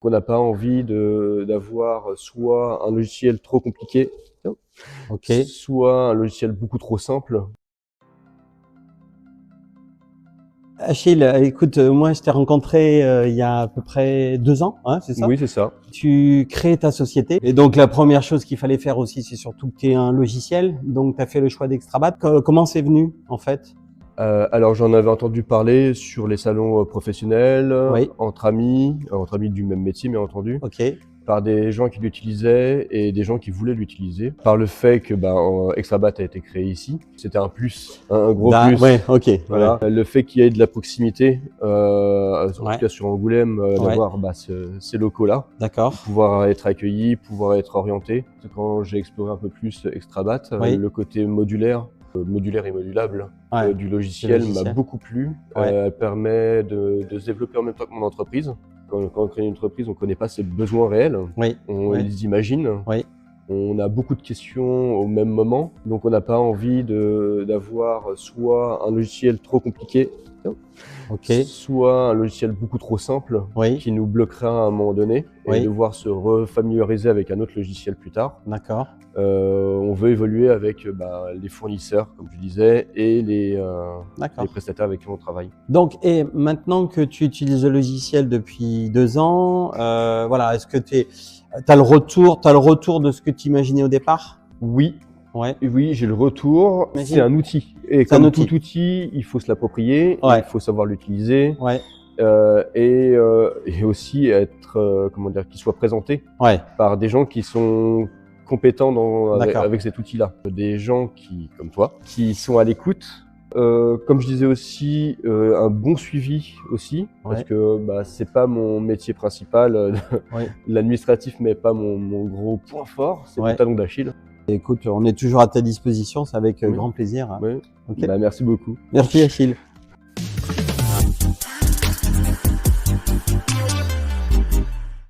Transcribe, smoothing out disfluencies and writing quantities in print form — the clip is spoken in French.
qu'on n'a pas envie d'avoir soit un logiciel trop compliqué, Ok. soit un logiciel beaucoup trop simple. Achille, écoute, moi je t'ai rencontré il y a à peu près 2 ans, hein, c'est ça? Oui, c'est ça. Tu crées ta société et donc la première chose qu'il fallait faire aussi, c'est surtout que tu aies un logiciel. Donc tu as fait le choix d'Extrabat. Comment c'est venu en fait? Alors j'en avais entendu parler sur les salons professionnels, Oui. entre amis du même métier bien entendu, Ok. par des gens qui l'utilisaient et des gens qui voulaient l'utiliser. Par le fait que Extrabat a été créé ici, c'était un plus, un gros plus. Ouais, ok. Voilà. Ouais. Le fait qu'il y ait de la proximité, en Ouais. tout cas sur Angoulême, d'avoir ces locaux-là, D'accord. pouvoir être accueilli, pouvoir être orienté. Quand j'ai exploré un peu plus Extrabat, Oui. le côté modulaire et modulable Ouais. du logiciel m'a logiciel. beaucoup plu. Ouais. Elle permet de se développer en même temps que mon entreprise. Quand on crée une entreprise, on ne connaît pas ses besoins réels, Oui. on Oui. les imagine. Oui. On a beaucoup de questions au même moment, donc on n'a pas envie d'avoir soit un logiciel trop compliqué, Ok. soit un logiciel beaucoup trop simple Oui. qui nous bloquera à un moment donné et Oui. devoir se refamiliariser avec un autre logiciel plus tard. D'accord. On veut évoluer avec les fournisseurs, comme je disais, et les D'accord. prestataires avec qui on travaille. Donc, et maintenant que tu utilises le logiciel depuis 2 ans, voilà, est-ce que t'as le retour de ce que tu imaginais au départ? Oui, Ouais. oui, j'ai le retour. Imagine. C'est un outil. Et C'est un comme outil. tout outil, il faut se l'approprier, Ouais. il faut savoir l'utiliser. Ouais. Et aussi être, qu'il soit présenté Ouais. par des gens qui sont compétents D'accord. avec cet outil-là. Des gens comme toi, qui sont à l'écoute. Comme je disais aussi, un bon suivi aussi, parce Ouais. que c'est pas mon métier principal, Ouais. l'administratif n'est pas mon gros point fort, c'est Ouais. le talon d'Achille. Écoute, on est toujours à ta disposition, c'est avec Oui. grand plaisir. Hein. Ouais. Ok. Merci beaucoup. Merci Achille.